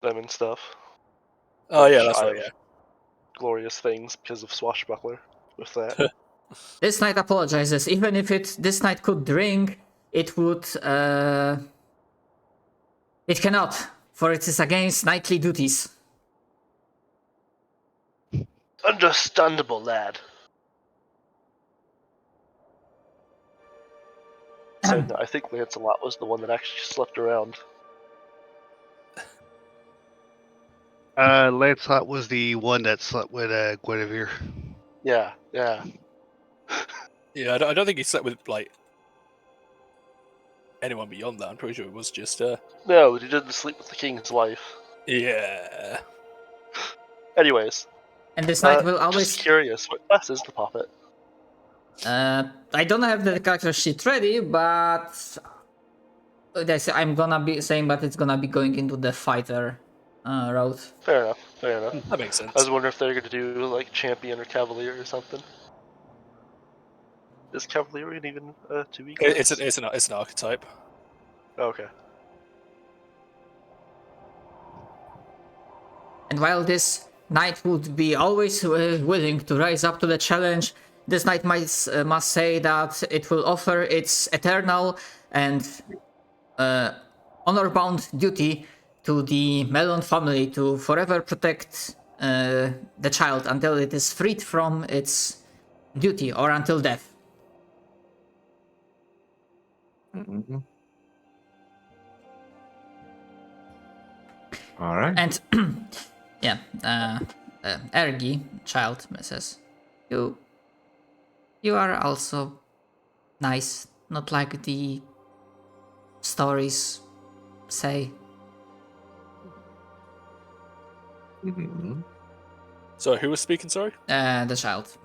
them and stuff. Oh yeah, Which that's I right. have Yeah. glorious things because of Swashbuckler with that. This knight apologizes. Even if this knight could drink, it would. It cannot, for it is against knightly duties. Understandable, lad. So no, I think Lancelot was the one that actually slept around. Lancelot was the one that slept with Guinevere. Yeah. Yeah, I don't think he slept with like anyone beyond that. I'm pretty sure it was just No, he didn't sleep with the king's wife. yeah. Anyways, And this knight will just always. curious, what class is the puppet? I don't have the character sheet ready, but I'm gonna be saying that it's gonna be going into the fighter route. Fair enough. Fair enough. That makes sense. I was wondering if they're gonna do like champion or cavalier or something. Is cavalier even a 2e class? It's an archetype. Okay. And while this knight would be always willing to rise up to the challenge, this knight must say that it will offer its eternal and honor-bound duty to the Melon family to forever protect the child until it is freed from its duty or until death. Mm-hmm. All right. And yeah, Ergi, child, says, you are also nice, not like the stories say. Mm-hmm. So who was speaking? Sorry. The child.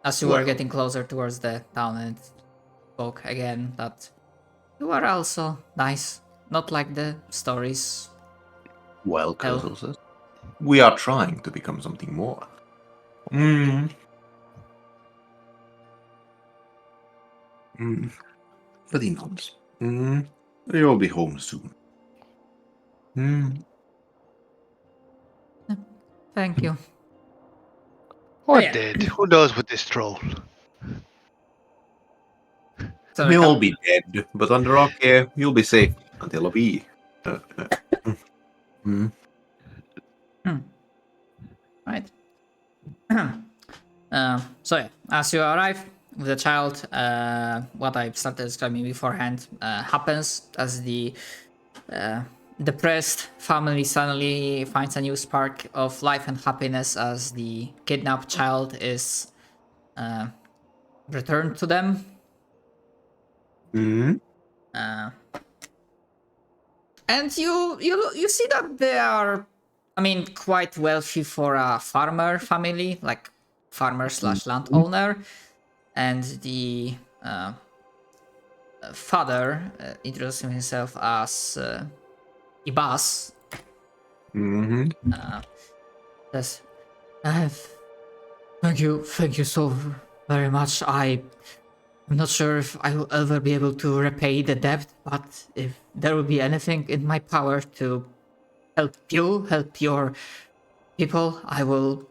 As you were getting closer towards the town, and spoke again that you are also nice, not like the stories. Well, Hell. Colossus, we are trying to become something more. But he nods. You'll be home soon. Thank you. Or Yeah. dead. Who knows with this troll? So We'll all be dead, but under our care, you'll be safe until we. Right. So yeah, as you arrive with the child, what I started describing beforehand happens as the depressed family suddenly finds a new spark of life and happiness as the kidnapped child is returned to them. And you see that they are, I mean, quite wealthy for a farmer family, like farmer / landowner, and the father introducing himself as Ibas. Says, thank you so very much. I'm not sure if I will ever be able to repay the debt, but if there will be anything in my power to help your people, I will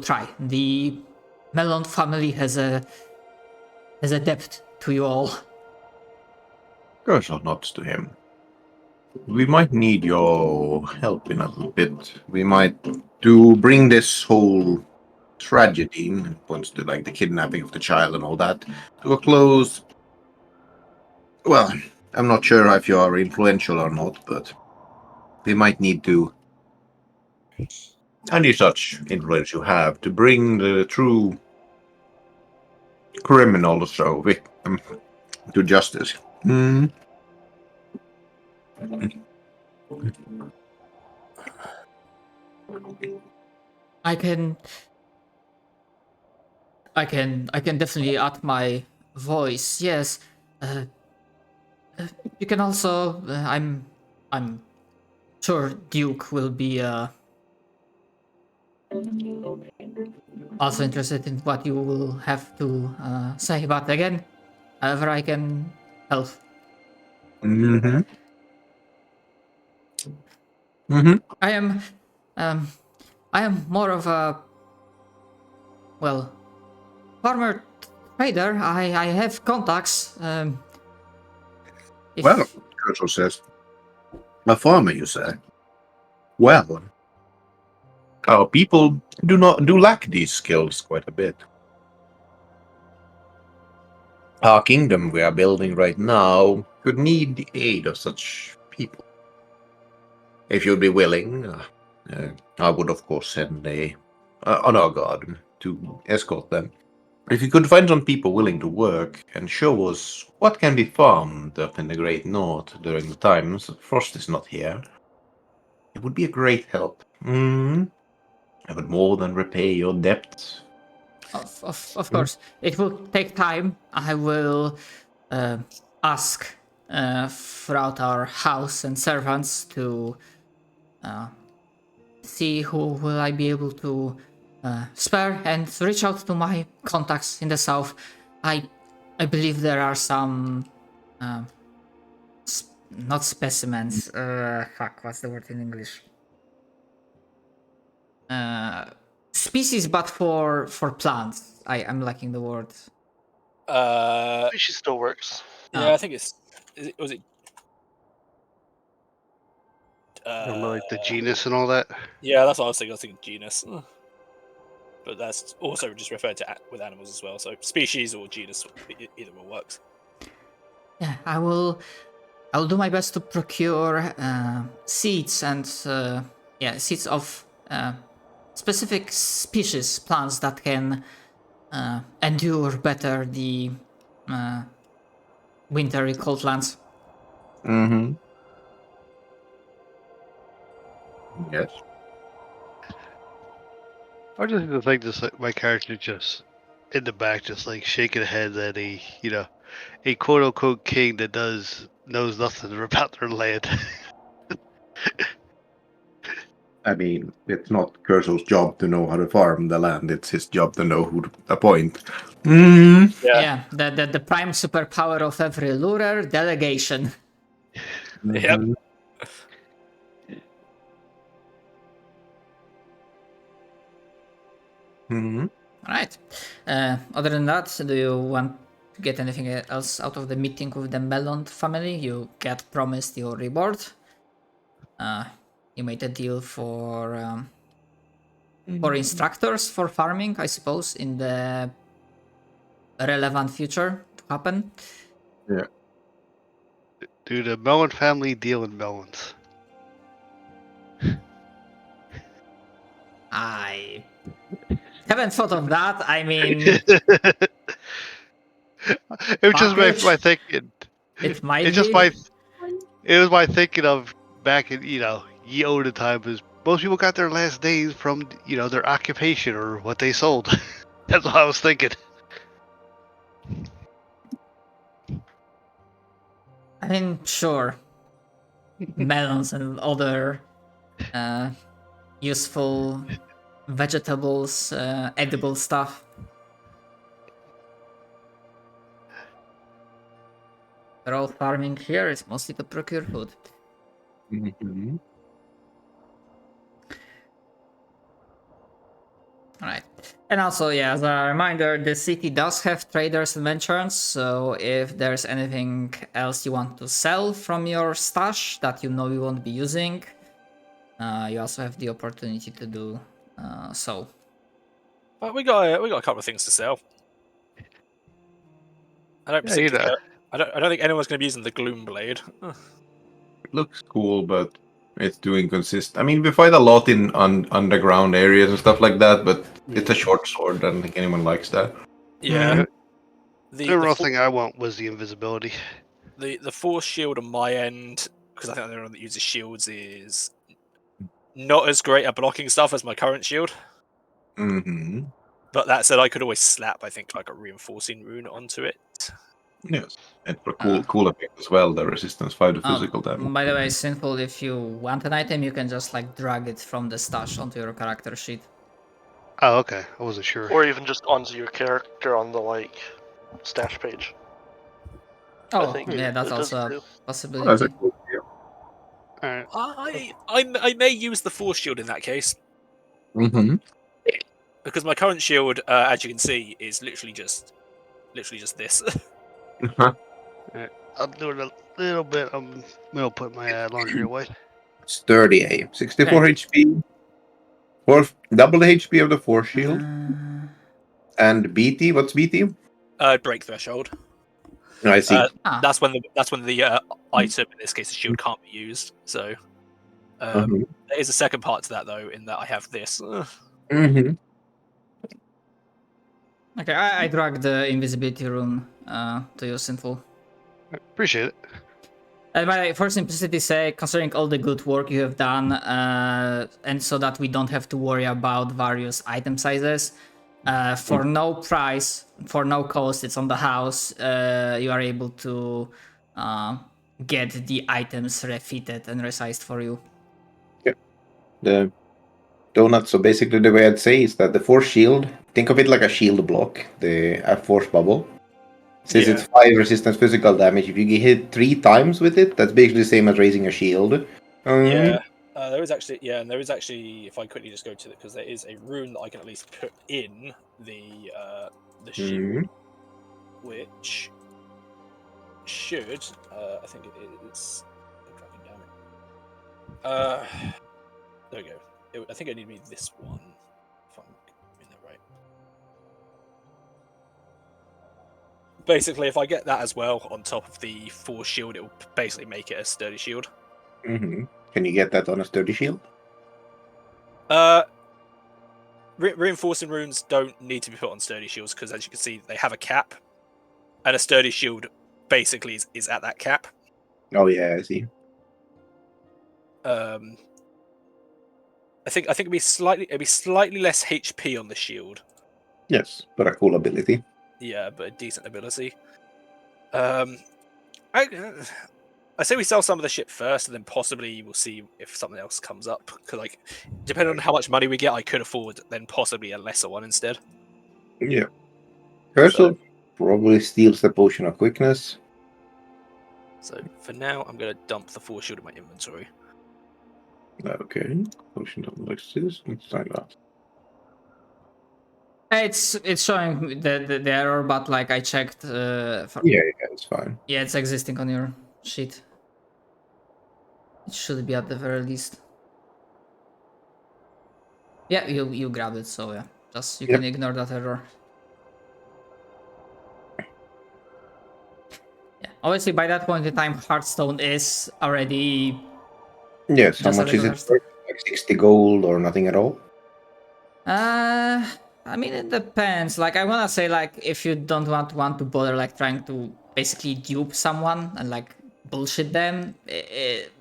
try. The Melon family has a debt to you all. Gosh, our nods to him. We might need your help in a little bit. We might bring this whole tragedy, points to like the kidnapping of the child and all that, to a close. Well, I'm not sure if you are influential or not, but we might need to, any such influence you have, to bring the true criminals or victim to justice. I can definitely add my voice. Yes. You can also. I'm sure Duke will be also interested in what you will have to say. But again, however I can help. Mm-hmm. I am more of a, well, farmer trader. I have contacts. If Well, Kershaw says, a farmer, you say? Well, our people do lack these skills quite a bit. Our kingdom we are building right now could need the aid of such people. If you'd be willing, I would of course send a honor guard to escort them. If you could find some people willing to work and show us what can be farmed up in the Great North during the times Frost is not here, it would be a great help. I would more than repay your debts. Of course, it will take time. I will ask throughout our house and servants to see who will I be able to spare and reach out to my contacts in the south. I believe there are some not specimens. Fuck, what's the word in English? Species, but for plants. I'm lacking the word. She still works. Yeah, I think it's. Was it? Like the genus and all that. Yeah, that's what I was thinking. I was thinking genus, but that's also just referred to with animals as well. So species or genus, either one works. Yeah, I will do my best to procure seeds and seeds of specific species plants that can endure better the wintry cold lands. Mm-hmm. Yes. I just think the thing, just like my character just in the back, just like shaking head at a quote unquote king that knows nothing about their land. I mean, it's not Kershaw's job to know how to farm the land. It's his job to know who to appoint. Yeah, the prime superpower of every lurer, delegation. Yep. Mm-hmm. All right. Other than that, do you want to get anything else out of the meeting with the Melon family? You get promised your reward. You made a deal for instructors for farming, I suppose, in the relevant future to happen. Yeah. Dude, the Melon family deal in melons. I haven't thought of that. I mean, It was just my thinking. it might It's just be. it was my thinking of back in ye olden time, is most people got their last names from their occupation or what they sold. That's what I was thinking. I mean, sure. Melons and other useful vegetables, edible stuff. We're all farming here. It's mostly to procure food. Mm-hmm. Alright. And also, yeah, as a reminder, the city does have traders and merchants, so if there's anything else you want to sell from your stash that you know you won't be using, you also have the opportunity to do so. But we got a couple of things to sell. I don't I don't think anyone's going to be using the Gloom Blade. It looks cool, but it's too inconsistent. I mean, we fight a lot in underground areas and stuff like that, but it's a short sword. I don't think anyone likes that. Yeah. The real thing I want was the invisibility. The force shield on my end, because I think the only one that uses shields is not as great at blocking stuff as my current shield. Mm-hmm. But that said, I could always slap, I think, like a reinforcing rune onto it. Yes, and for cool effect as well, the resistance 5 to physical damage. By the way, simple, if you want an item, you can just like drag it from the stash onto your character sheet. Oh, okay. I wasn't sure. Or even just onto your character on the stash page. Oh, yeah, that's also a possibility. That's a cool deal. Alright. I may use the force shield in that case Mm-hmm. because my current shield, as you can see, is literally just this. I'll do it a little bit. I'm gonna put my laundry away. Sturdy A. 64 HP. Double the HP of the force shield. And BT, what's BT? Break threshold. I see. That's when the item, in this case the shield, can't be used. So Mhm. there is a second part to that though, in that I have this. Mm-hmm. Okay, I drag the invisibility rune to your sinful. Appreciate it. And for simplicity's sake, considering all the good work you have done, and so that we don't have to worry about various item sizes, for no price, for no cost, it's on the house, you are able to get the items refitted and resized for you. The donut. So basically, the way I'd say is that the force shield. Think of it like a shield block. A force bubble. Since it's 5 resistance physical damage, if you get hit 3 times with it, that's basically the same as raising a shield. There is actually, if I quickly just go to it, because there is a rune that I can at least put in the shield, which should, I think it is. I'm tracking down. There we go. I think I need to be this one, if I'm in there right. Basically, if I get that as well on top of the force shield, it will basically make it a sturdy shield. Mm-hmm. Can you get that on a sturdy shield? Reinforcing runes don't need to be put on sturdy shields because, as you can see, they have a cap, and a sturdy shield basically is at that cap. Oh yeah, I see. I think it'd be slightly less HP on the shield. Yes, but a cool ability. Yeah, but a decent ability. I say we sell some of the shit first, and then possibly we'll see if something else comes up. Because, like, depending on how much money we get, I could afford then possibly a lesser one instead. Yeah. Cursor probably steals the potion of quickness. So for now, I'm going to dump the force shield in my inventory. Okay. Potion of resistance. Like that. It's showing the error, but like I checked. Yeah, it's fine. Yeah, it's existing on your sheet. It should be at the very least. Yeah, you grabbed it, so yeah, just you can ignore that error. Yeah, obviously by that point in time, Hearthstone is already. Yes. How Just a much is regular it? Worth? Like 60 gold or nothing at all? I mean, it depends. Like, I wanna say, like, if you don't want to bother, like, trying to basically dupe someone and like bullshit them,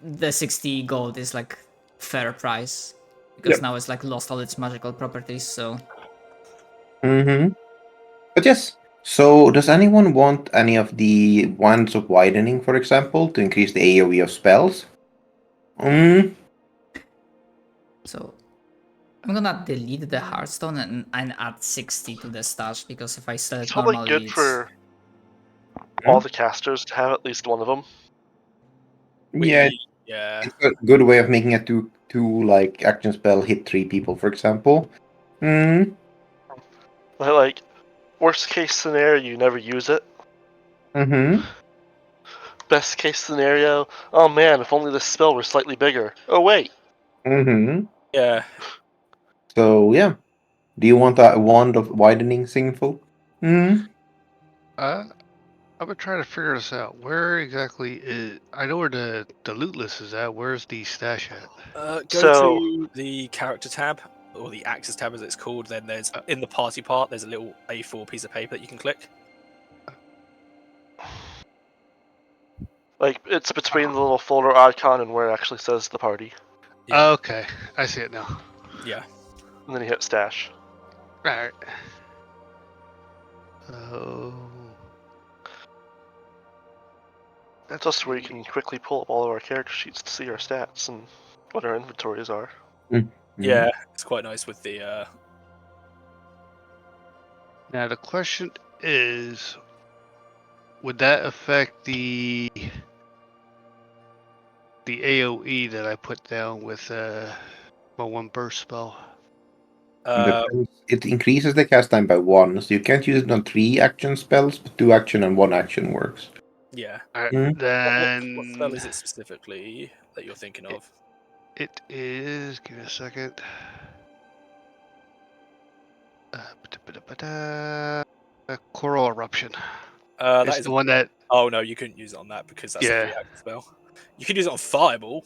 the 60 gold is like fair price because now it's like lost all its magical properties. So. Mm-hmm. But yes. So, does anyone want any of the wands of widening, for example, to increase the AoE of spells? So, I'm gonna delete the Hearthstone and add 60 to the stash because if I sell It's it probably normally, good for all the casters to have at least one of them. Yeah. It's a good way of making a two like action spell hit 3 people, for example. Like, worst case scenario, you never use it. Best case scenario, oh man, if only this spell were slightly bigger. Oh wait. Yeah. So yeah. Do you want a wand of widening, Sinful? I've been trying to figure this out. Where exactly is? I know where the loot list is at. Where's the stash at? Go to the character tab, or the access tab as it's called. Then there's in the party part, there's a little A4 piece of paper that you can click. Like, it's between the little folder icon and where it actually says the party. Yeah. Okay, I see it now. Yeah. And then you hit stash. Alright. Oh. That's also where you can quickly pull up all of our character sheets to see our stats and what our inventories are. Yeah, it's quite nice with the. Now the question is, would that affect the the AOE that I put down with my one burst spell. It increases the cast time by 1, so you can't use it on 3 action spells, but 2 action and 1 action works. Yeah. Alright, Mm. What spell then is it specifically that you're thinking of? it is. Give me a second. Coral eruption. That It's is. the one that. Oh no, you couldn't use it on that because that's a Yeah. 3-action spell. You could use it on Fireball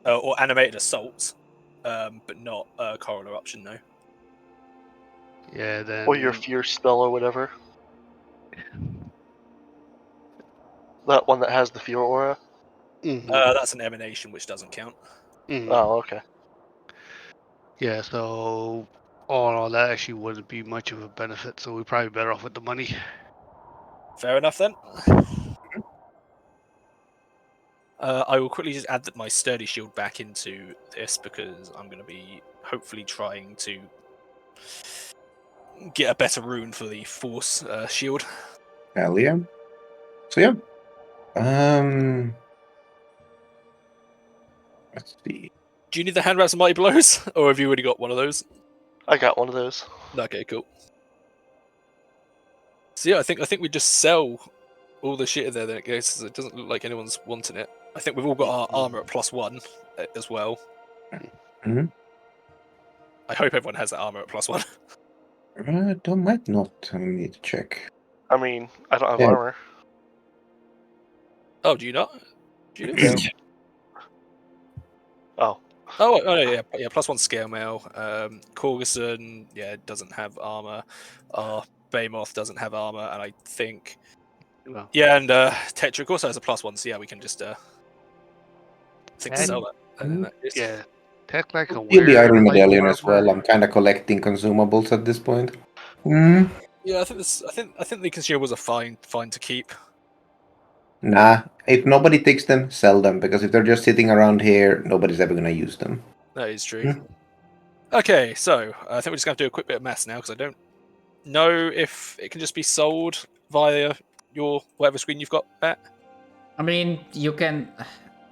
or Animated Assault, but not Coral Eruption. No. Yeah. Then. Or your fear spell or whatever. That one that has the fear aura. Mhm, That's an emanation, which doesn't count. mhm. Oh, okay. Yeah. So all in all, that actually wouldn't be much of a benefit. So we're probably better off with the money. Fair enough then. I will quickly just add my sturdy shield back into this because I'm going to be hopefully trying to get a better rune for the force shield. Hell yeah. So yeah. Let's see. Do you need the hand wraps and mighty blows, or have you already got one of those? I got one of those. Okay, cool. So yeah, I think we just sell all the shit in there. Then it goes. It doesn't look like anyone's wanting it. I think we've all got our armor at +1 as well. Mhm. I hope everyone has that armor at +1. Might not. I need to check. I mean, I don't have Yeah. armor. Oh, do you not? Do you? No. Oh. Oh, no, yeah, +1 scale mail. Corguson, yeah, doesn't have armor. Baymoth doesn't have armor, and I think, Well, yeah, and Tetrick also has a +1. So yeah, we can just sell that. And in that case. yeah. Tech like a Steal the Iron light Medallion as well. armor. I'm kind of collecting consumables at this point. Hmm. Yeah, I think the consumables are fine to keep. Nah, if nobody takes them, sell them, because if they're just sitting around here, nobody's ever gonna use them. That is true. Okay, so I think we're just going to do a quick bit of maths now because I don't know if it can just be sold via your whatever screen you've got, Matt. I mean, you can.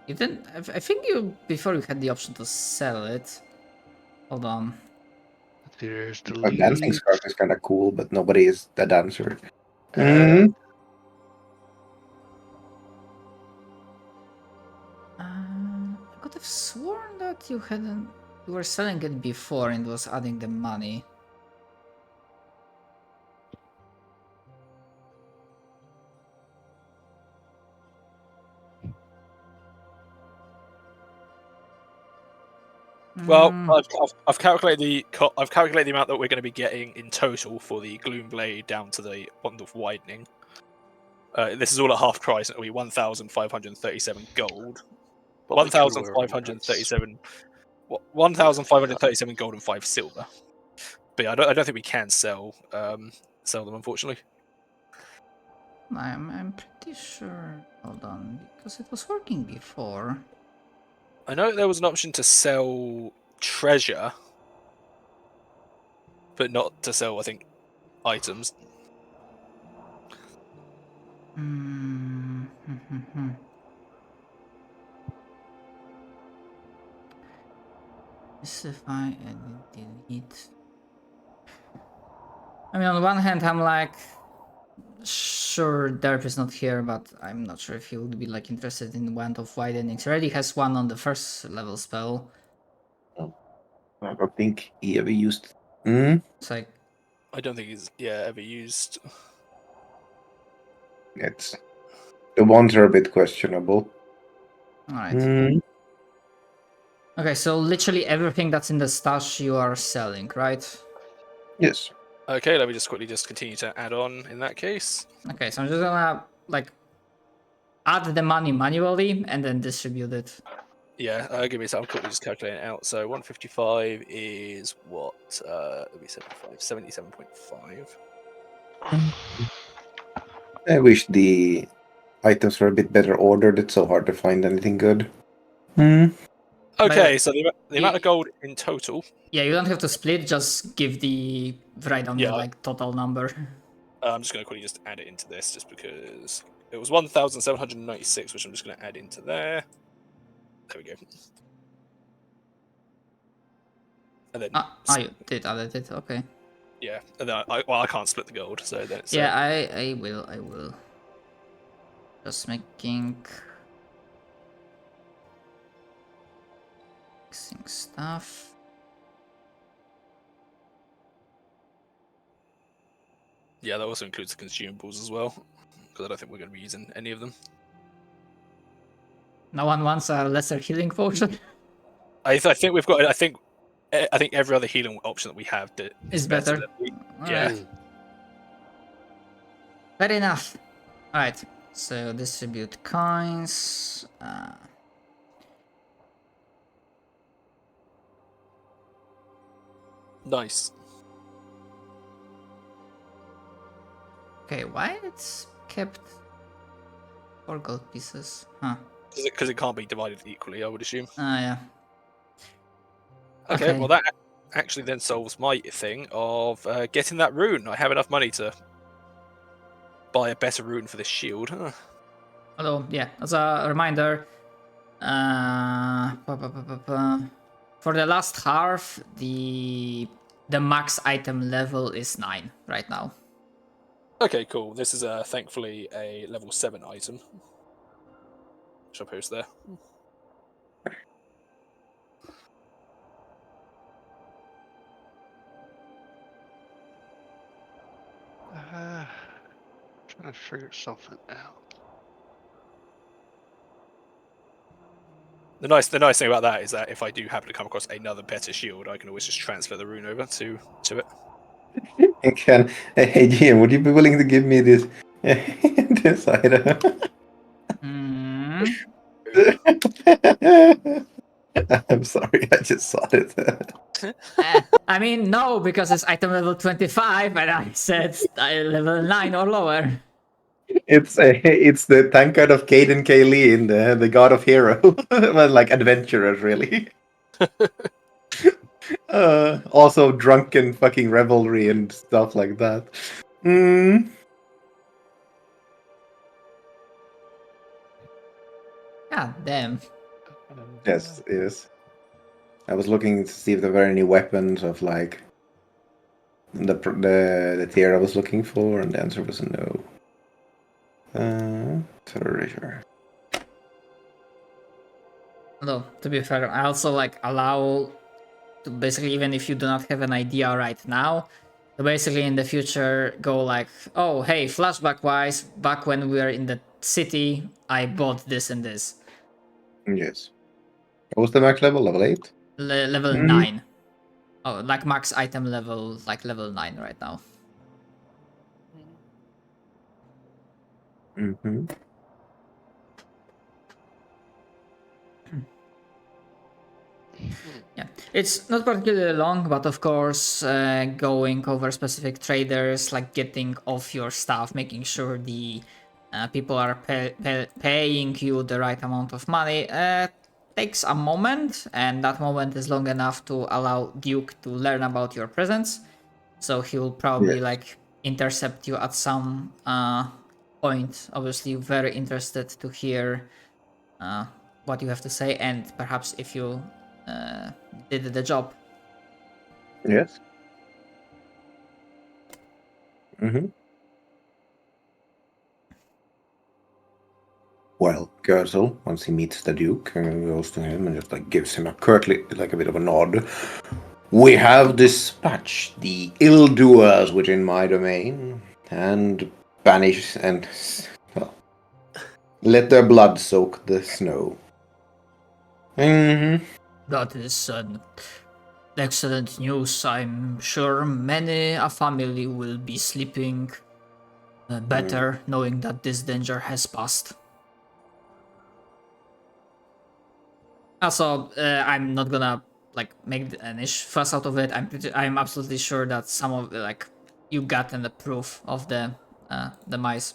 You didn't. I think you before you had the option to sell it. Hold on. There's the A dancing lead. scarf is kind of cool, but nobody is a dancer. Uh, I could have sworn that you hadn't. You were selling it before and was adding the money. Well, Mm, I've calculated the amount that we're going to be getting in total for the Gloom Blade down to the Wand of Widening. This is all at half price. It'll be 1,537 gold. but we can lower 1,537. 1,537 gold and 5 silver. But yeah, I don't think we can sell them, unfortunately. I'm pretty sure. Hold on, because it was working before. I know there was an option to sell treasure, but not to sell, I think, items. Hmm. Specify and delete. I mean, on the one hand, I'm like, sure, Derp is not here, but I'm not sure if he would be like interested in Wand of Widening. He already has one on the first level spell. I don't think he ever used. Hmm. It's like, I don't think he's ever used. It's the ones are a bit questionable. all right. Hmm. Okay, so literally everything that's in the stash you are selling, right? Yes. Okay, let me just quickly continue to add on in that case. Okay, so I'm just gonna like add the money manually and then distribute it. Yeah, give me a second. I'm quickly just calculating it out. So 155 is what? It'll be 77.5. I wish the items were a bit better ordered. It's so hard to find anything good. Hmm. Okay, so the amount of gold in total. Yeah, you don't have to split, just give the write down the like total number. I'm just going to quickly just add it into this just because it was 1,796, which I'm just going to add into there. There we go. And then You did add it. Okay. yeah, and then I can't split the gold, so then it's Yeah, I will. Just making mixing stuff. yeah, that also includes the consumables as well, because I don't think we're going to be using any of them. No one wants a lesser healing potion. I think we've got. I think every other healing option that we have that Is is better. better. Yeah. Alright. Fair enough. Alright. So distribute coins. Nice. Okay, why it's kept 4 gold pieces? Huh. Because it can't be divided equally, I would assume. Yeah. Okay, Okay. well that actually then solves my thing of getting that rune. I have enough money to buy a better rune for this shield. Huh. Although, yeah, as a reminder, for the last half, the max item level is 9 right now. Okay, cool. This is thankfully a level 7 item. Which I'll post there. Trying to figure something out. The nice thing about that is that if I do happen to come across another better shield, I can always just transfer the rune over to it. Hey, GM, would you be willing to give me this this item? I'm sorry, I just saw it. I mean, no, because it's item level 25, and I said level 9 or lower. It's the tankard of Caden Kayleen, the god of hero, well, like adventurers, really. Also drunken fucking revelry and stuff like that. God damn. Yes. I was looking to see if there were any weapons of like the tier I was looking for, and the answer was no. Treasure. Although, to be fair, I also like allow to basically, even if you do not have an idea right now, to basically in the future go like, oh, hey, flashback wise, back when we were in the city, I bought this and this. Yes. What was the max level? Level 8? Level 9. Oh, like max item level, like level 9 right now. Mm-hmm. Yeah, it's not particularly long, but of course, going over specific traders, like getting off your stuff, making sure the people are paying you the right amount of money, takes a moment, and that moment is long enough to allow Duke to learn about your presence. So he will probably like intercept you at some point. Obviously, very interested to hear what you have to say, and perhaps if you did the job. Yes. Mm-hmm. Well, Gerzel, once he meets the Duke, goes to him and just like gives him a curtly, like a bit of a nod. We have dispatched the ill-doers within my domain and banish and, well, let their blood soak the snow. Mm-hmm. That is excellent news. I'm sure many a family will be sleeping better knowing that this danger has passed. Also, I'm not gonna like make an issue fuss out of it. I'm absolutely sure that some of like you gotten the proof of the mice.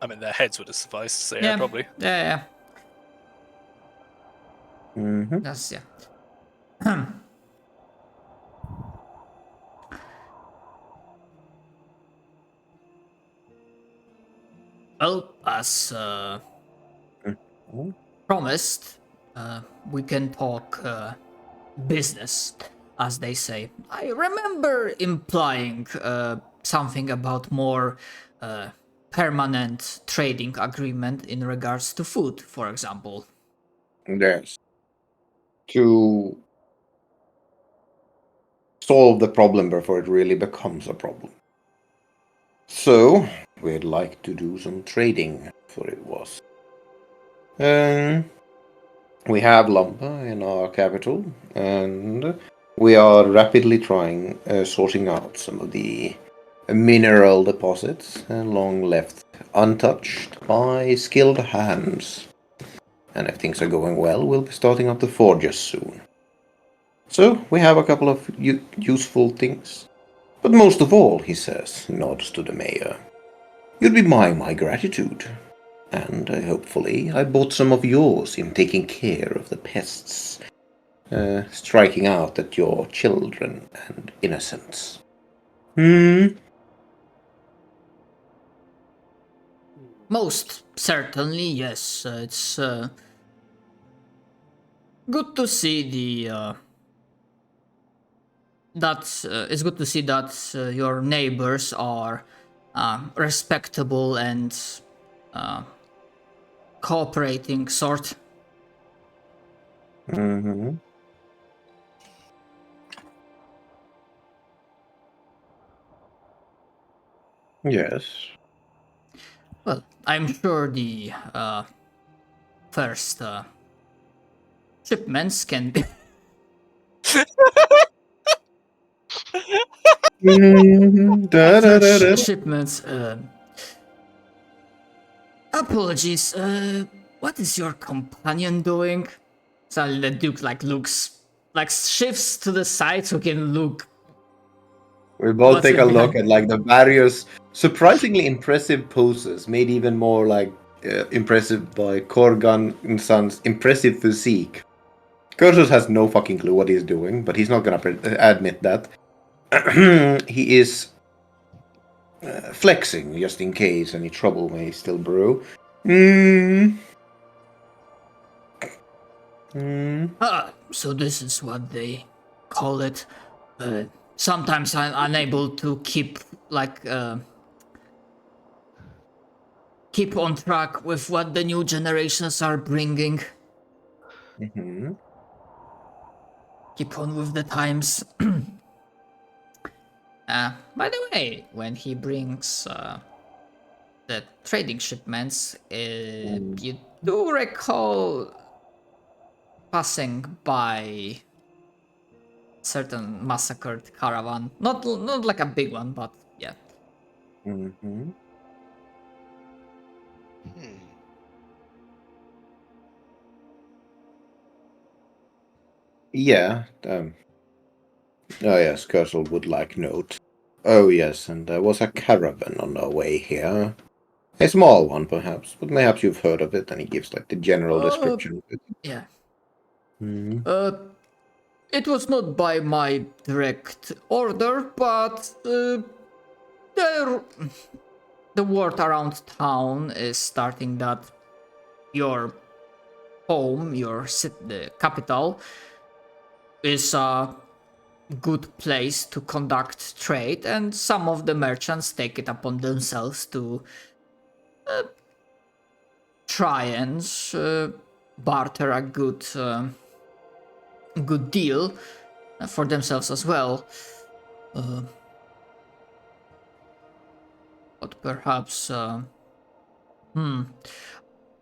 I mean, their heads would have sufficed, so yeah, probably. Yeah. Mm-hmm. That's yeah. Well, as promised, we can talk business, as they say. I remember implying something about more permanent trading agreement in regards to food, for example. Yes. To solve the problem before it really becomes a problem. So, we'd like to do some trading for it was. We have lumber in our capital, and we are rapidly sorting out some of the mineral deposits long left untouched by skilled hands. And if things are going well, we'll be starting up the forges soon. So, we have a couple of useful things. But most of all, he says, nods to the mayor, you'd be buying my gratitude. And hopefully I bought some of yours in taking care of the pests, striking out at your children and innocents. Most certainly, yes. It's good to see it's good to see that your neighbors are respectable and cooperating sort. Mm-hmm. Yes. Well, I'm sure the first shipments can be. Shipments. Apologies. What is your companion doing? So the Duke looks shifts to the side so he can look. We both What's take it a look behind? at the various surprisingly impressive poses, made even more impressive by Korgan and Son's impressive physique. Kursus has no fucking clue what he's doing, but he's not gonna admit that. He is flexing just in case any trouble may still brew. So this is what they call it. Sometimes I'm unable to keep on track with what the new generations are bringing. Mm-hmm. Keep on with the times. By the way, when he brings the trading shipments, you do recall passing by certain massacred caravan. Not like a big one, but yeah. Mm-hmm. Hmm. Yeah. Oh yes, Kurzel would like note. Oh yes, and there was a caravan on our way here. A small one, perhaps, but perhaps you've heard of it, and he gives the general description of it. Yeah. Mm-hmm. It was not by my direct order, but the word around town is starting that your home, the capital, is a good place to conduct trade, and some of the merchants take it upon themselves to try and barter a good deal for themselves as well. But perhaps, I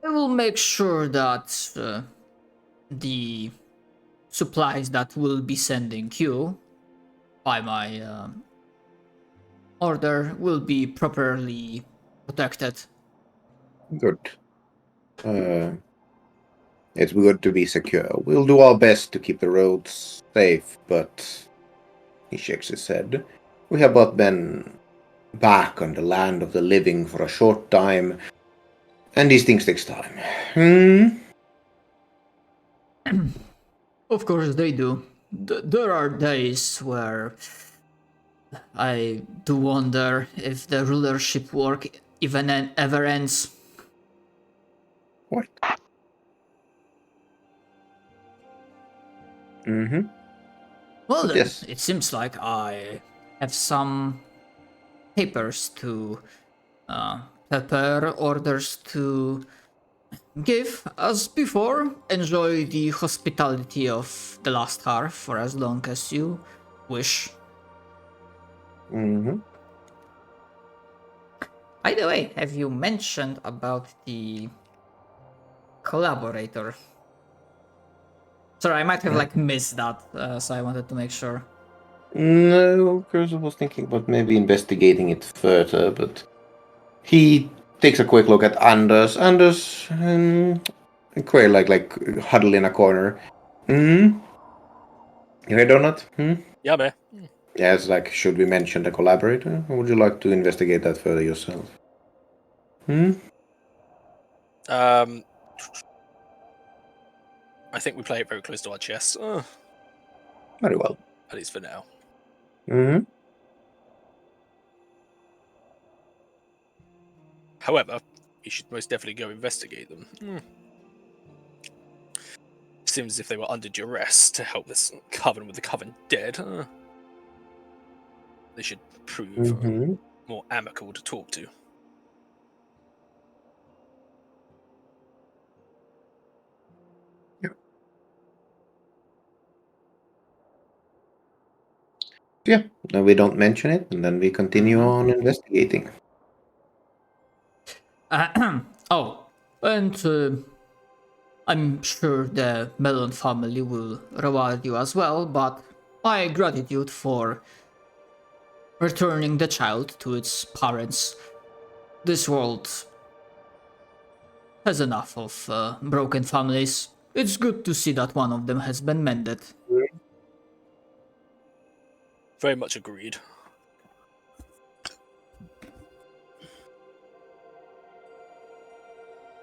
will make sure that the supplies that will be sending you by my order will be properly protected. Good. It's good to be secure. We'll do our best to keep the roads safe, but he shakes his head. We have but been back on the land of the living for a short time, and these things takes time. Of course they do. There are days where I do wonder if the rulership work even ever ends. What? Mm-hmm. Well But then, yes. it seems like I have some papers to prepare, orders to give. As before, enjoy the hospitality of the last half for as long as you wish. Mm-hmm. By the way, have you mentioned about the collaborator? Sorry, I might have like missed that, so I wanted to make sure. No, because I was thinking about maybe investigating it further, but he takes a quick look at Anders. Anders, quite like huddle in a corner. Hmm. You hear Donut? Hmm. Yeah, man. Yeah, it's like, should we mention the collaborator, or would you like to investigate that further yourself? Hmm. I think we play it very close to our chest, Very well. at least for now. Hmm. However, you should most definitely go investigate them. Seems as if they were under duress to help this coven with the coven dead. They should prove Hmm. more amicable to talk to. Yeah, no, we don't mention it, and then we continue on investigating. Oh, and I'm sure the Melon family will reward you as well, but my gratitude for returning the child to its parents. This world has enough of broken families. It's good to see that one of them has been mended. Very much agreed.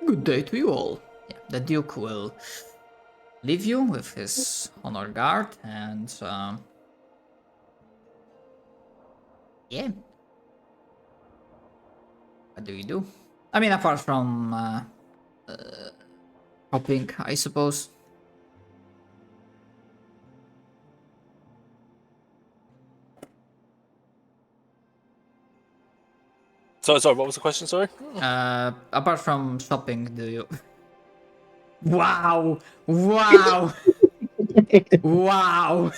Good day to you all. Yeah, the Duke will leave you with his honor guard and yeah. What do you do? I mean, apart from shopping, I suppose. Sorry, what was the question? Sorry. Apart from shopping, do you? Wow! Wow! Wow!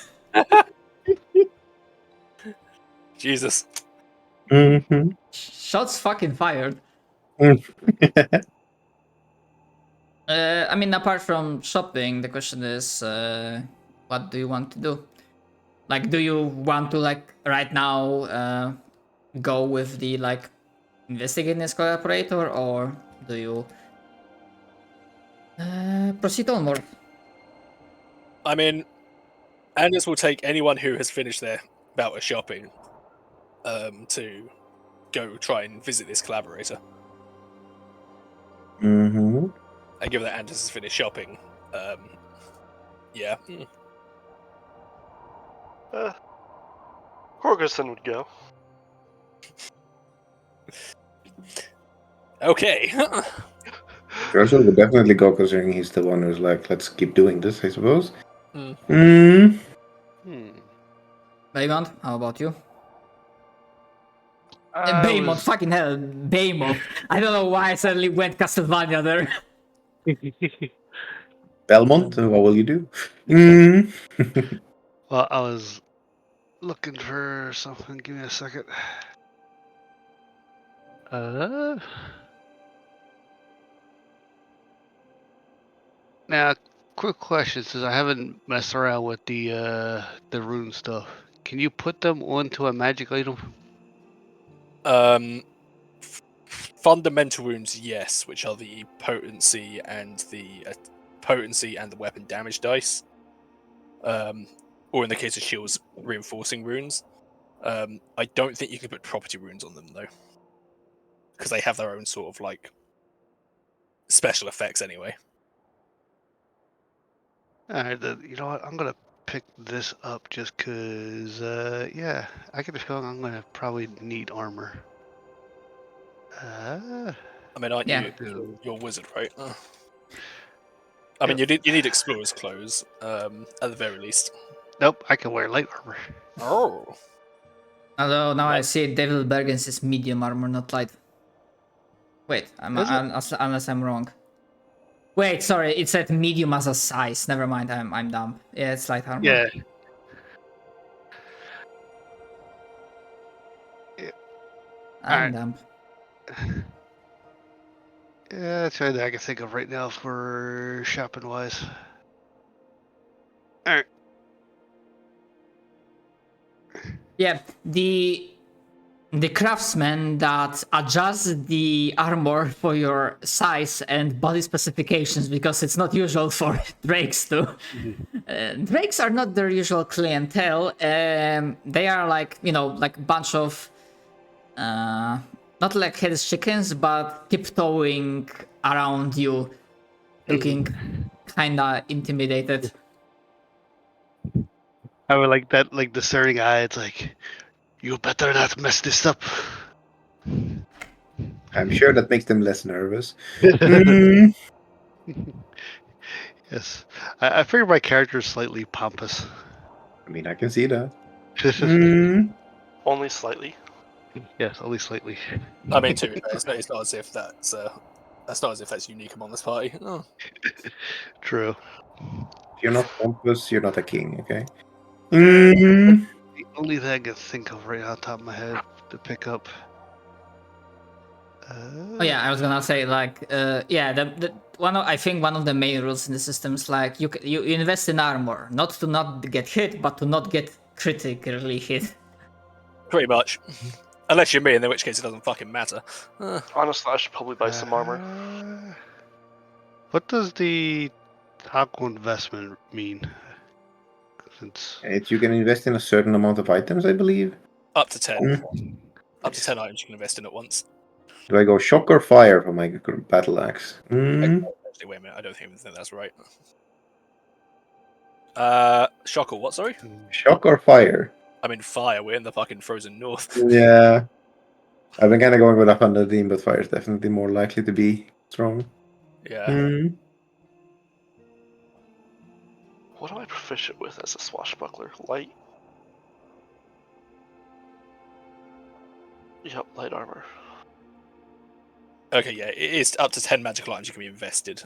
Jesus. Mm-hmm. Shots fucking fired. I mean, apart from shopping, the question is, what do you want to do? Like, do you want to like right now go with the like investigating this collaborator, or do you proceed onward? I mean, Anders will take anyone who has finished their bout of shopping to go try and visit this collaborator. Mm-hmm. And given that Anders has finished shopping, yeah. Corgerson would go. Okay. Russell would definitely go, considering he's the one who's like, let's keep doing this, I suppose. Hmm. Baymont, how about you? I Baymont, was fucking hell, Baymont. I don't know why I suddenly went Castlevania there. Belmont, what will you do? Mm. well, I was looking for something. Give me a second. Now, quick question, since I haven't messed around with the rune stuff. Can you put them onto a magic item? Fundamental wounds, yes, which are the potency and the weapon damage dice. Or in the case of shields, reinforcing runes. I don't think you can put property runes on them though, because they have their own sort of like special effects anyway. Alright, you know what? I'm gonna pick this up just cause, yeah, I get a feeling I'm gonna probably need armor. I mean, aren't Yeah. you're a wizard, right? I mean, you need explorer's clothes, at the very least. Nope, I can wear light armor. Oh. Although now I Right. see Devil Bergens is medium armor, not light. Wait, Is it? unless I'm wrong. Wait, sorry, it said medium as a size. Never mind, I'm dumb. Yeah, it's light armor. Yeah. I'm Alright. dumb. Yeah, that's the only thing I can think of right now for shopping wise. Alright. Yeah, the craftsman that adjusts the armor for your size and body specifications, because it's not usual for drakes to. Drakes are not their usual clientele. They are like, like a bunch of not like headless chickens, but tiptoeing around you, looking kinda intimidated. I would like that, like discerning eye. It's like, you better not mess this up. I'm sure that makes them less nervous. Yes, I figure my character is slightly pompous. I mean, I can see that. Mm. Only slightly. Yes, only slightly. I mean, too, it's not as if that's not as if that's unique among this party. Oh. True. If you're not pompous, you're not a king, okay? Mm. The only thing I can think of right on top of my head to pick up. Oh yeah, I was gonna say like the I think one of the main rules in the system is like you invest in armor, not to not get hit, but to not get critically hit. Pretty much. Unless you're me, in which case it doesn't fucking matter. Honestly, I should probably buy some armor. What does the taco investment mean? Since You can invest in a certain amount of items, I believe. Up to 10. Mm. Up to 10 items you can invest in at once. Do I go shock or fire for my battle axe? Mm. Actually, wait a minute, I don't think that's right. Shock or what, sorry? Shock or fire? I mean, fire, we're in the fucking frozen north. Yeah. I've been kind of going with a Thunder Team, but fire is definitely more likely to be strong. Yeah. Mm. What am I proficient with as a swashbuckler? Light? Yep, light armor. Okay, yeah, it is up to 10 magical items you can be invested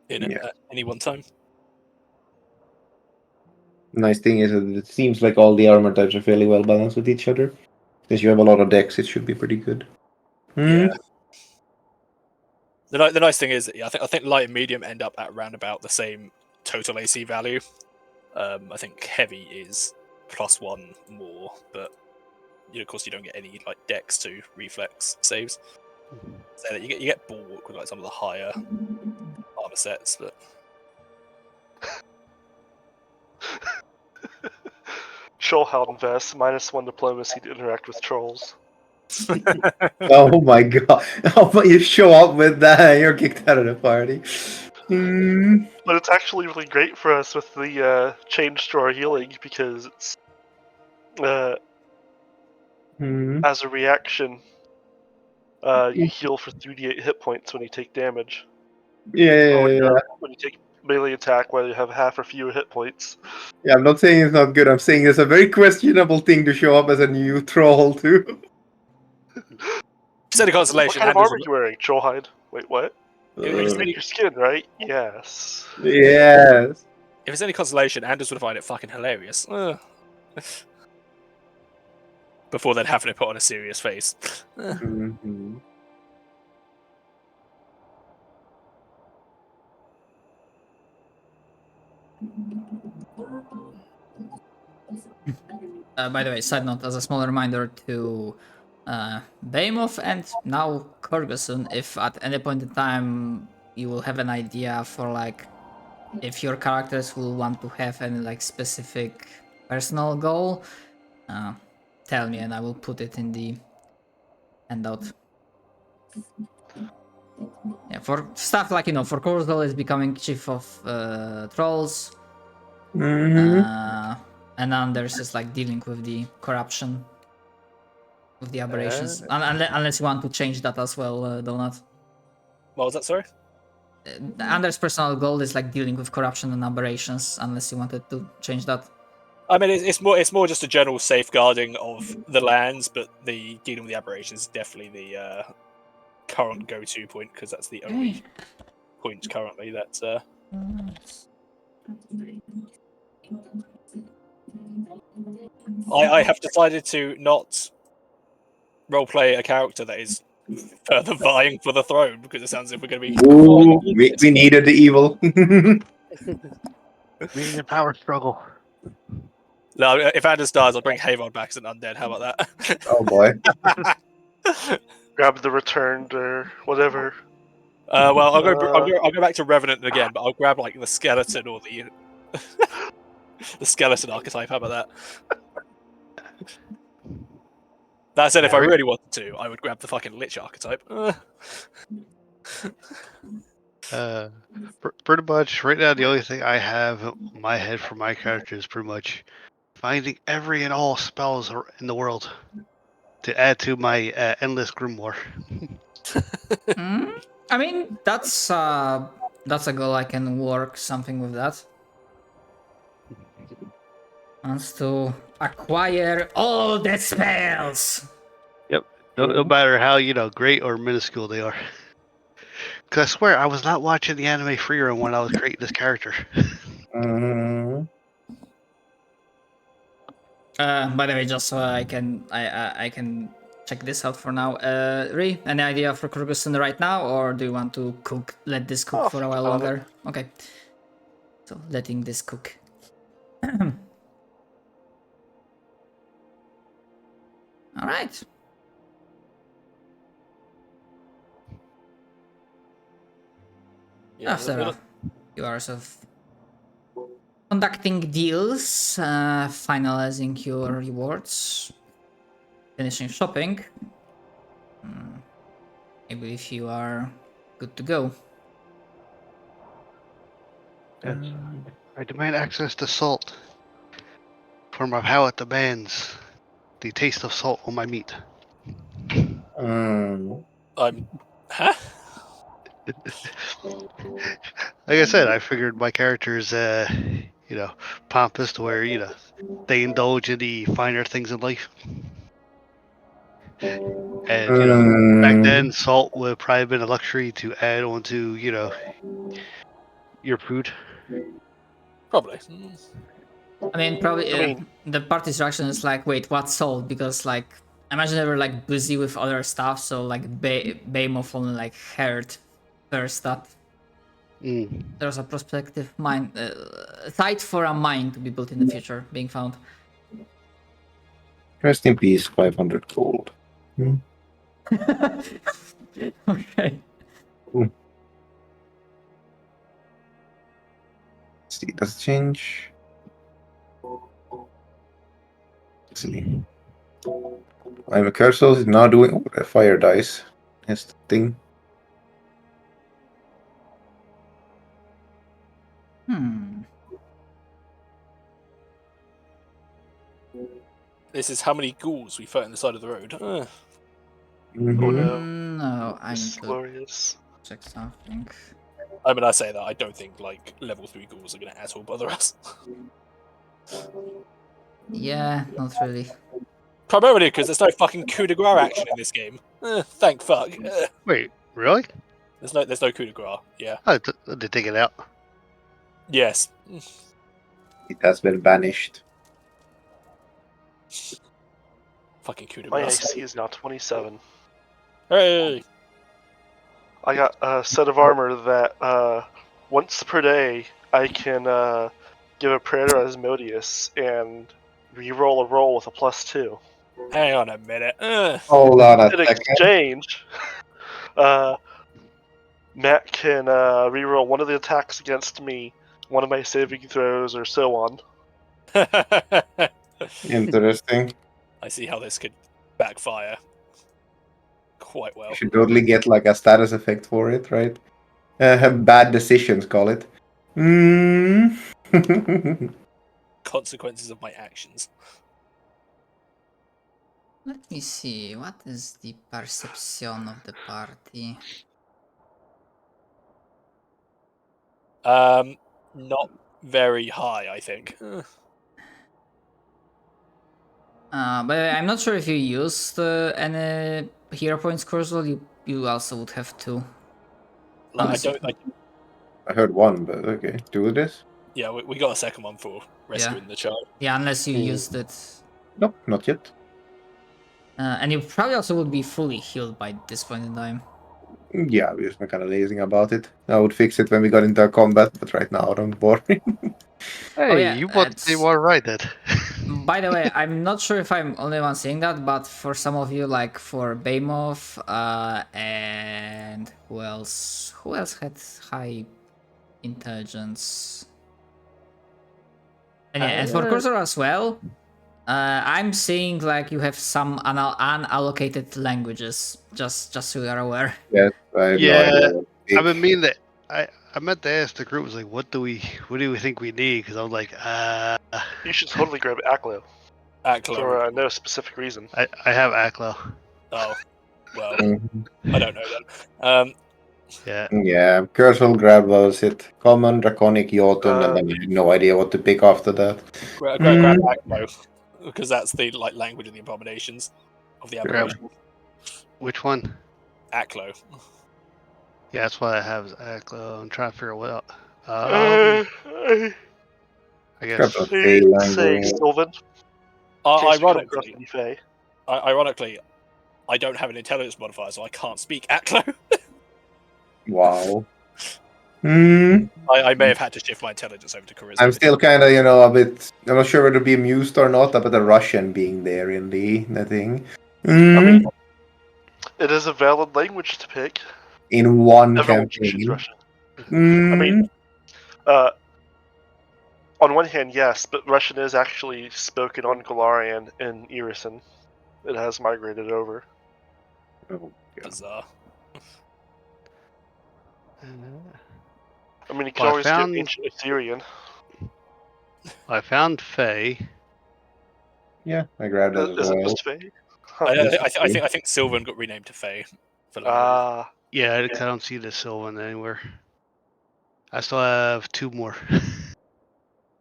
in Yeah. at any one time. Nice thing is that it seems like all the armor types are fairly well balanced with each other. Since you have a lot of decks, it should be pretty good. Mm. Yeah. The nice thing is, I think light and medium end up at around about the same total AC value. I think heavy is +1 more, but of course you don't get any like dex to reflex saves. So you get bulwark with like some of the higher armor sets, but Trollhound invest, -1 diplomacy to interact with trolls. Oh my god. Oh, but you show up with that, you're kicked out of the party. Mm. But it's actually really great for us with the change to our healing, because it's Mm. as a reaction, you heal for 3d8 hit points when you take damage. Yeah, When you take melee attack, whether you have half or fewer hit points. Yeah, I'm not saying it's not good. I'm saying it's a very questionable thing to show up as a new troll too. if it's any What consolation, kind of Anders armor are you wearing? Trollhide? Wait, what? It's in your skin, right? Yes. Yes. if it's any consolation, Anders would find it fucking hilarious. Before then having to put on a serious face. Mhm. By the way, side note, as a small reminder to Behemoth and now Korgosun, if at any point in time you will have an idea for like if your characters will want to have any like specific personal goal, tell me and I will put it in the handout. Yeah, for stuff like for Korzel is becoming chief of trolls. Mhm. And then there's just like dealing with the corruption of the aberrations. Unless you want to change that as well, Donut. What was that, sorry? Anders' personal goal is like dealing with corruption and aberrations, unless you wanted to change that. I mean, it's more just a general safeguarding of the lands, but the dealing with the aberrations is definitely the current go-to point because that's the only point currently that's. I have decided to not roleplay a character that is further vying for the throne because it sounds as if we're going to be. Ooh, we needed the evil. We need a power struggle. No, if Anders dies, I'll bring Hélugandr back as an undead. How about that? Oh boy. Grab the returned or whatever. Well, I'll go back to Revenant again, but I'll grab like the skeleton or the the skeleton archetype. How about that? That said, if I really wanted to, I would grab the fucking Lich archetype. Pretty much right now the only thing I have in my head for my character is pretty much finding every and all spells in the world to add to my endless grimoire. I mean, that's a goal. I can work something with that. Wants to acquire all the spells. Yep. No matter how great or minuscule they are. Because I swear I was not watching the anime Freerun when I was creating this character. Mhm. By the way, just so I can check this out for now. Ri, any idea for Kyrgyzstan right now, or do you want to let this cook Oh, for a while think about longer? Okay. So letting this cook. All right. Yeah, After a few hours of conducting deals, finalizing your rewards, finishing shopping, I believe you are good to go. Yes. I demand access to salt. For my palate demands the taste of salt on my meat. I'm. Huh? Like I said, I figured my character's, pompous to where, they indulge in the finer things in life. And, back then, salt would have probably been a luxury to add onto, your food. Probably. I mean, probably I mean, the party's reaction is like, wait, what sold? Because like, I imagine they were like busy with other stuff, so like Behemoth only like heard first that there's a prospective mine, site for a mine to be built in the future being found. Rest in peace, 500 gold. Okay. Let's see, does it change? Let's see. I'm a cursor is now doing a fire dice. That's the thing. This is how many ghouls we fight on the side of the road. oh no, No, I this need is to glorious. check something. I mean, I say that I don't think like level 3 ghouls are going to at all bother us. Yeah, not really. Primarily because there's no fucking coup de grace action in this game. Thank fuck. Wait, really? There's no coup de grace. Yeah. Oh, they take it out. Yes. It has been banished. Fucking coup de My grace. AC is now 27. Hey. I got a set of armor that once per day I can give a prayer to Asmodeus and re-roll a roll with a +2. Hang on a minute. Hold on a In second. exchange, Matt can re-roll one of the attacks against me, one of my saving throws, or so on. Interesting. I see how this could backfire quite well. You should totally get like a status effect for it, right? Bad decisions, call it. Consequences of my actions. Let me see, what is the perception of the party? Not very high, I think. But I'm not sure if you used any hero points, Kurzweil. You also would have to. Like, Unless you- I heard one, but okay. Do this? Yeah, we got a second one for rescuing the child. Yeah, unless you Mm. used it. Nope, not yet. And you probably also would be fully healed by this point in time. Yeah, we're just kind of lazing about it. I would fix it when we got into combat, but right now I'm bored. Hey, yeah, you both it's- were right then. By the way, I'm not sure if I'm only one saying that, but for some of you, like for Behemoth, and who else? Who else had high intelligence? And yeah, and for Cursor as well. I'm seeing like you have some unallocated languages. Just so you're aware. Yes, I have Yeah, no idea. I've been meaning that I meant to ask the group, was like, what do we think we need? Because I was like, You should totally grab Aklo Aklo. for no specific reason. I have Aklo. Oh, well, Mhm. I don't know then. Yeah. Yeah, Cursal grab was it common, draconic, Jotun, and Uh, then I had no idea what to pick after that. Grab Aklo, because that's the language of the abominations of the Grab- abomination. Which one? Aklo. Yeah, that's what I have is Aklo. I'm trying to figure what else. I I guess. Grab a Fey say language. Sylvan. in case you come across Ironically, any Fey. ironically, I don't have an intelligence modifier, so I can't speak Aklo. Wow. Hmm. I may have had to shift my intelligence over to charisma. I'm still kind of, a bit. I'm not sure whether to be amused or not about the Russian being there in the thing. I mean, it is a valid language to pick. In one Everyone should choose campaign. Russian. Mm. I mean, on one hand, yes, but Russian is actually spoken on Golarion and Irison. It has migrated over. Oh, God. Bizarre. I mean, you can Well, I always found- get ancient Assyrian. I found Faye. Yeah, I grabbed that as Is it well. just Fey? Huh. I think Sylvan got renamed to Fae. For language. Yeah, I don't see the Sylvan anywhere. I still have 2 more.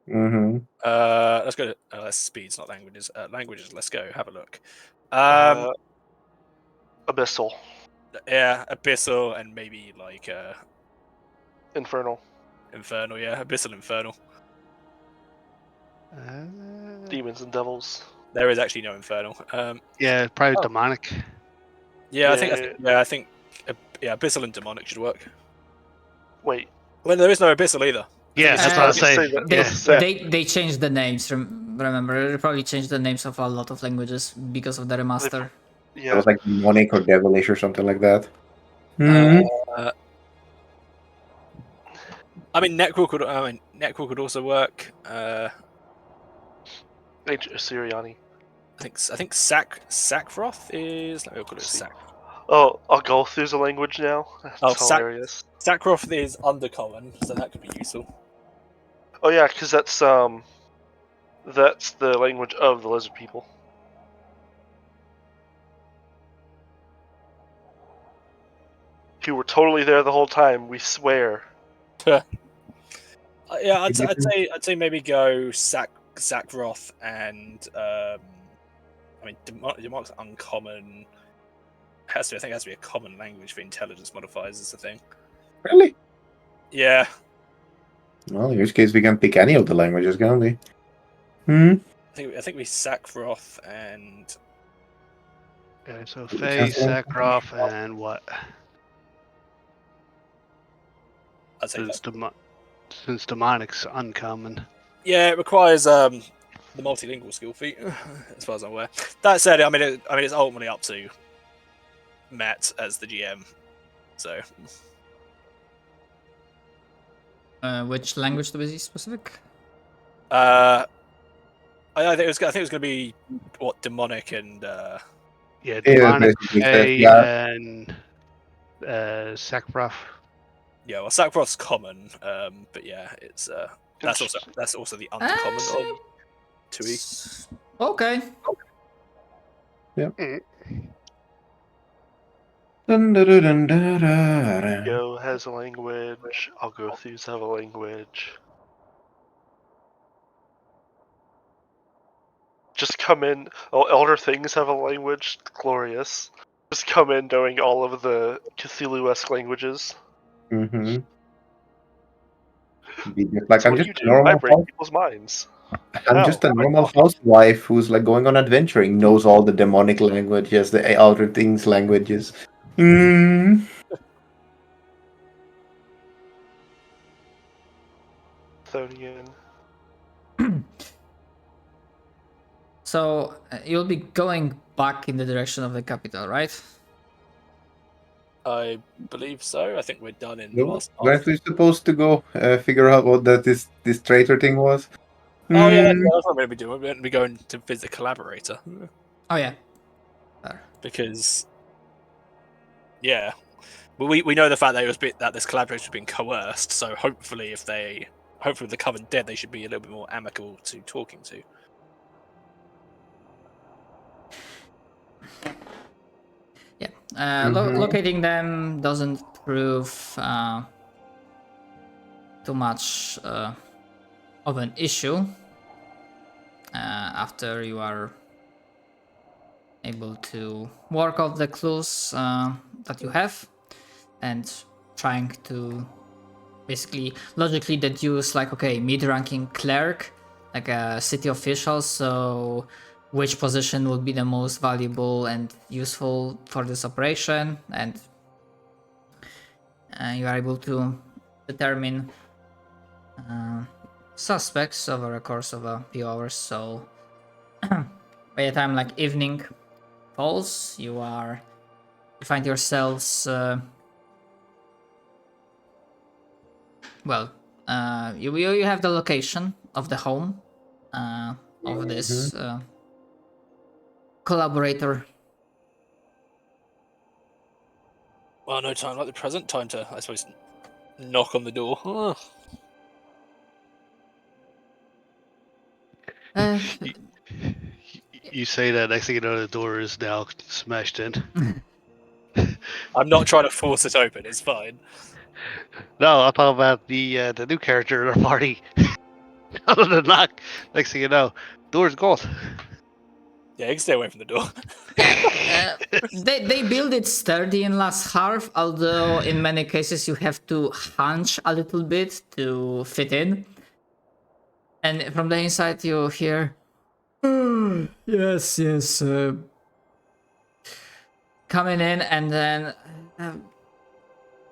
Mm-hmm. Let's go to that's speeds, not languages. Languages. Let's go. Have a look. Abyssal. Yeah, Abyssal and maybe like Infernal. Infernal. Yeah, Abyssal Infernal. Demons and Devils. There is actually no Infernal. Yeah, probably Oh. demonic. Yeah, Yeah. I think Abyssal and Demonic should work. Wait. Well, there is no Abyssal either. Yeah, that's what I was Say saying. that- Yeah. They changed the names. Remember, they probably changed the names of a lot of languages because of the remaster. It Yeah. was like demonic or devilish or something like that. Mhm. I mean, Necrol could also work. Ancient Assyriani. I think Sackroth is. Let me call it See. Sack. Oh, Agolthu's a language now. That's Oh, hilarious. Sackroth is undercommon, so that could be useful. Oh yeah, because that's the language of the lizard people. Who were totally there the whole time. We swear. Yeah, I'd say maybe go Sackroth and I mean Demonic's uncommon. I think it has to be a common language for intelligence modifiers is the thing. Really? Yeah. Well, in which case we can pick any of the languages, can't we? Hmm. I think we Sackroth and Okay, so Faye, Sakroth, and what? I'd say Since demonic's uncommon. yeah, it requires the multilingual skill feat, as far as I'm aware. That said, I mean it's ultimately up to Matt as the GM. So Which language to be specific? I think it was going to be what demonic and Yeah, Yeah, demonic, basically, Faye, yeah. and Sakroth. yeah, well, Sackroth's common, but yeah, it's that's also the uncommon of 2E. Okay. Dun, dun, dun, dun, dun, dun, dun. Go has a language. I'll go thieves have a language. Just come in. Oh, Elder Things have a language. Glorious. Just come in knowing all of the Cthulhu-esque languages. Mhm. Be just like So I'm what do just you a do? I normal break house. people's minds. I'm How? just a By normal talking. housewife who's like going on adventuring, knows all the demonic languages, the outer things languages. Mm. Thonian. So you'll be going back in the direction of the capital, right? I believe so. I think we're done in the No, last weren't half. we supposed to go figure out what this traitor thing was? Oh yeah, Mm. that's what we're going to be doing. We're going to be going to visit Collaborator Oh yeah. There. because yeah, we know the fact that that this Collaborator was being coerced. So hopefully, hopefully the coven dead, they should be a little bit more amicable to talking to. Yeah. Mhm. Locating them doesn't prove too much of an issue after you are able to work off the clues that you have and trying to basically logically deduce like, okay, mid-ranking cleric, like a city official, so which position would be the most valuable and useful for this operation, and you are able to determine suspects over a course of a few hours. So by the time like evening falls, you find yourselves well, you have the location of the home of this collaborator. Well, no time like the present. Time to, I suppose, knock on the door. Uh, You say that, next thing you know, the door is now smashed in. I'm not trying to force it open. It's fine. No, I'm talking about the new character in our party. Other than knock, next thing you know, door's gone. Yeah, you can stay away from the door. yeah, they build it sturdy in last half, although in many cases you have to hunch a little bit to fit in. And from the inside you hear, "Oh, yes, yes, coming in," and then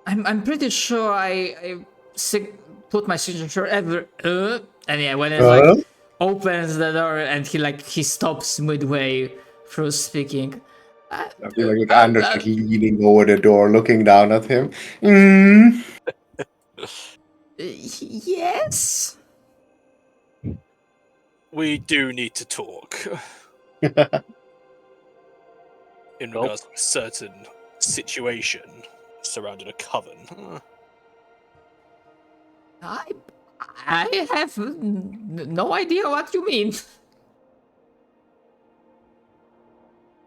I'm pretty sure I put my signature ever, and yeah, when it like opens the door and he stops midway through speaking. I feel like Anders like leaning over the door, looking down at him. Mm. Yes. We do need to talk in regards to a certain situation surrounding a coven. I have no idea what you mean.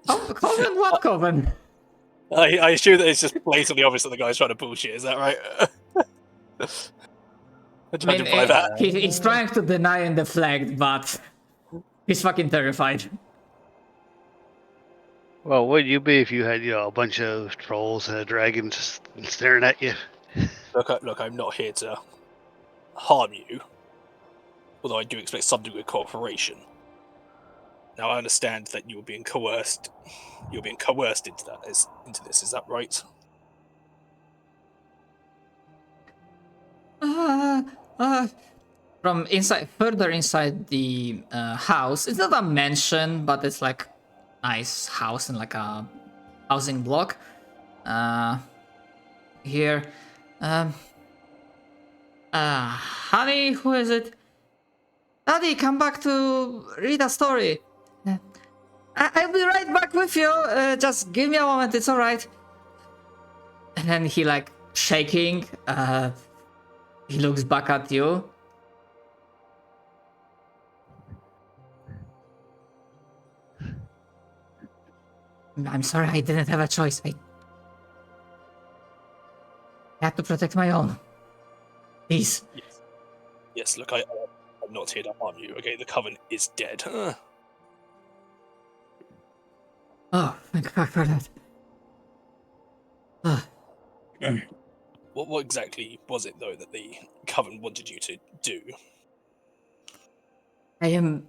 Coven? What coven? I assume that it's just blatantly obvious that the guy's trying to bullshit. Is that right? I mean, By that. he's trying to deny and deflect, but he's fucking terrified. Well, would you be if you had, a bunch of trolls and a dragon just staring at you? Look, I'm not here to harm you, although I do expect some degree of cooperation. Now, I understand that you were being coerced. You're being coerced into this. Is that right? From inside, further inside the house, it's not a mansion, but it's like nice house in like a housing block. Here, honey, who is it? Daddy, come back to read a story. I'll be right back with you. Just give me a moment. It's all right. And then he like shaking. He looks back at you. I'm sorry, I didn't have a choice. had to protect my own. Please. Yes, look, I'm not here to harm you. Okay, the coven is dead. Oh, thank God for that. What exactly was it, though, that the coven wanted you to do? I am.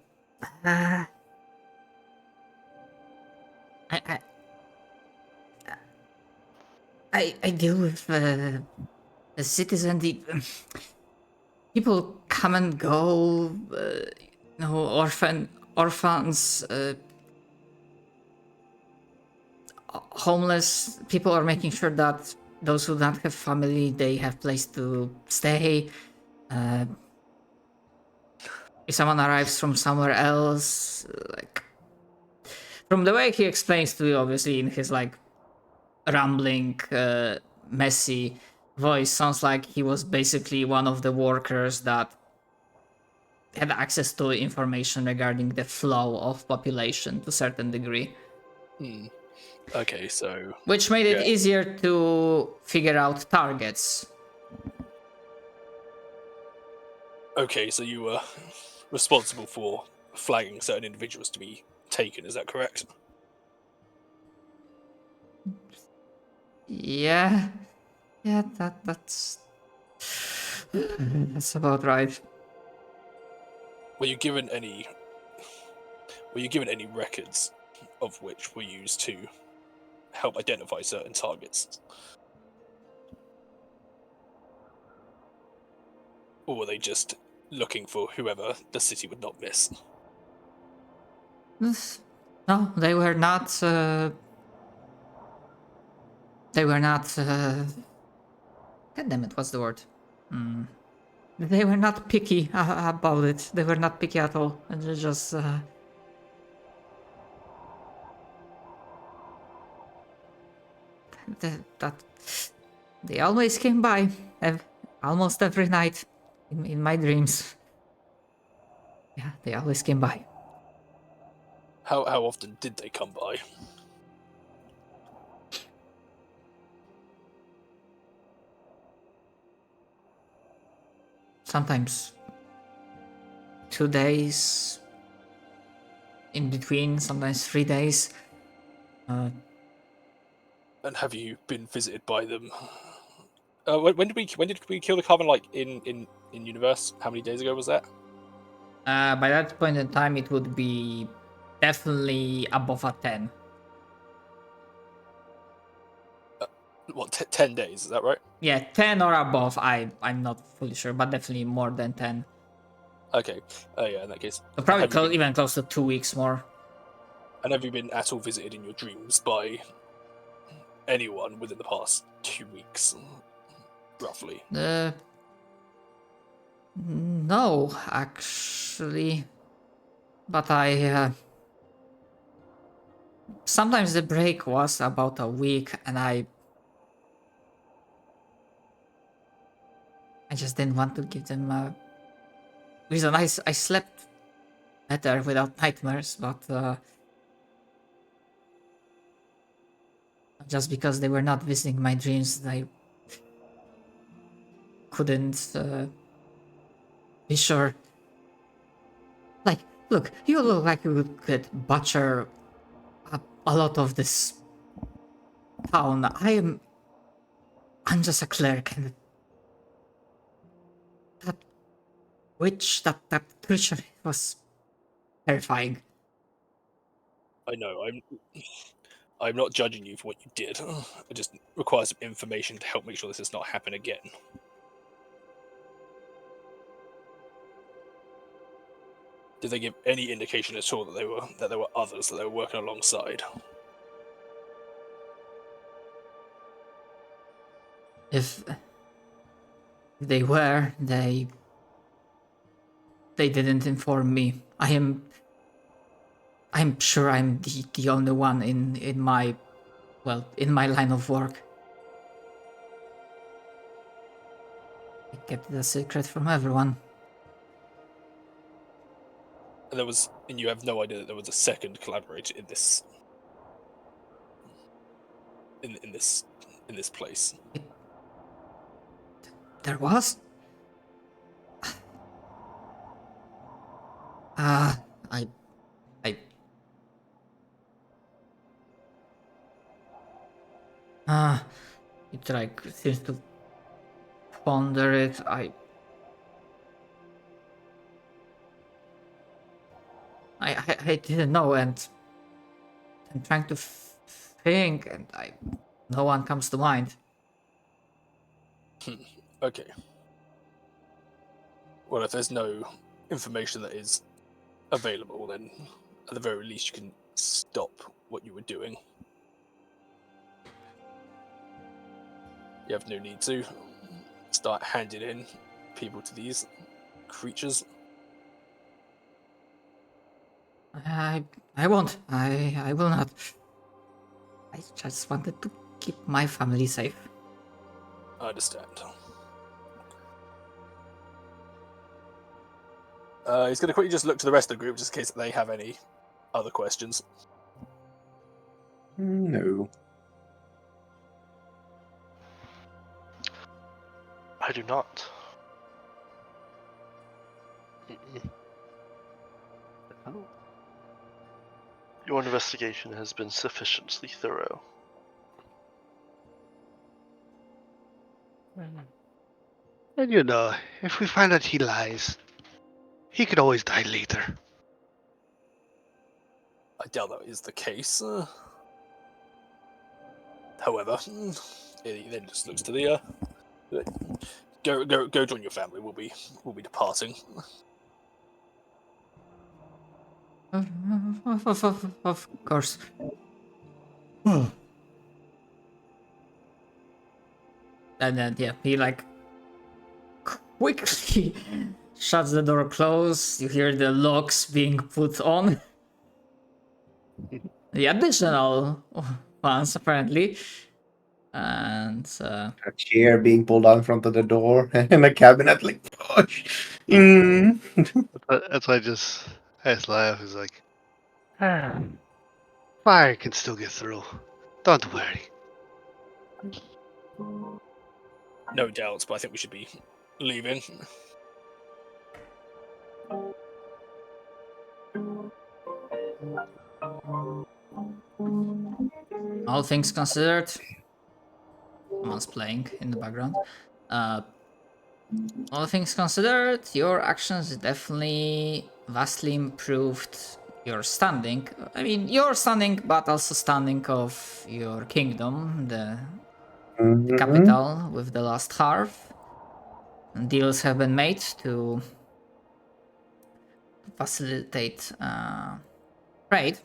I deal with the citizen. The people come and go. Orphans. Homeless people are making sure that those who don't have family, they have place to stay. If someone arrives from somewhere else, like from the way he explains to you, obviously in his like rambling, messy voice, sounds like he was basically one of the workers that had access to information regarding the flow of population to a certain degree. Okay, so... Which made it easier to figure out targets. Okay, so you were responsible for flagging certain individuals to be taken, is that correct? Yeah, that's about right. Were you given any records of which were used to help identify certain targets? Or were they just looking for whoever the city would not miss? No, they were not. They were not. God damn it! What's the word? They were not picky about it. They were not picky at all. And they just. That they always came by, almost every night, in my dreams. Yeah, they always came by. How often did they come by? Sometimes 2 days in between, sometimes 3 days. And have you been visited by them? When did we kill the coven? Like in universe? How many days ago was that? By that point in time, it would be definitely above a 10. What, 10 days? Is that right? Yeah, 10 or above. I'm not fully sure, but definitely more than 10. Okay. Yeah, in that case. So probably even close to 2 weeks more. And have you been at all visited in your dreams by anyone within the past 2 weeks, roughly? No, actually. But sometimes the break was about a week, and I just didn't want to give them a reason. I slept better without nightmares, but just because they were not visiting my dreams, I couldn't be sure. Like, look, you look like you could butcher a lot of this town. I'm just a cleric, and that witch, that creature was terrifying. I know. I'm not judging you for what you did. I just require some information to help make sure this does not happen again. Did they give any indication at all that there were others that they were working alongside? If they were, they didn't inform me. I'm sure I'm the only one in my line of work. I kept it a secret from everyone. And you have no idea that there was a second collaborator in this in this place. there was? I it like seems to ponder it. I didn't know, and I'm trying to think, and no one comes to mind. Okay. Well, if there's no information that is available, then at the very least you can stop what you were doing. You have no need to start handing in people to these creatures. I won't. I will not. I just wanted to keep my family safe. I understand. He's going to quickly just look to the rest of the group just in case they have any other questions. No. I do not. Oh. Your investigation has been sufficiently thorough. And you know, if we find out he lies, he could always die later. I doubt that is the case. However, he then just looks to the go join your family. We'll be departing. Of course. And then yeah, he like quickly shuts the door closed. You hear the locks being put on. The additional ones apparently. And A chair being pulled out in front of the door and a cabinet like push. That's why I just laugh. Is like, fire can still get through. Don't worry. No doubts, but I think we should be leaving. all things considered, someone's playing in the background. All things considered, your actions definitely vastly improved your standing. I mean, your standing, but also standing of your kingdom, the capital with the last half. And deals have been made to facilitate trade.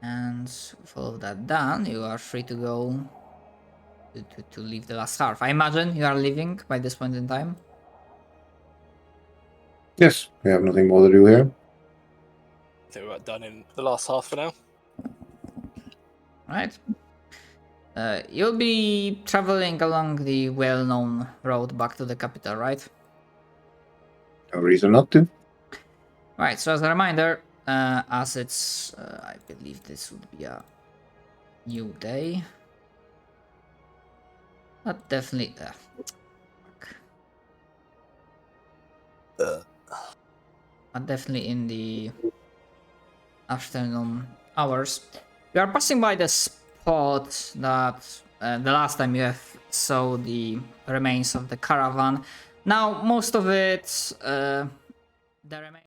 And with all of that done, you are free to go to leave the last half. I imagine you are leaving by this point in time. Yes, we have nothing more to do here. I think we're done in the last half for now. Right. You'll be traveling along the well-known road back to the capital, right? No reason not to. Right, so as a reminder, as it's, I believe this would be a new day. But definitely, but definitely in the afternoon hours. You are passing by the spot that the last time you saw the remains of the caravan. Now, most of it, the remains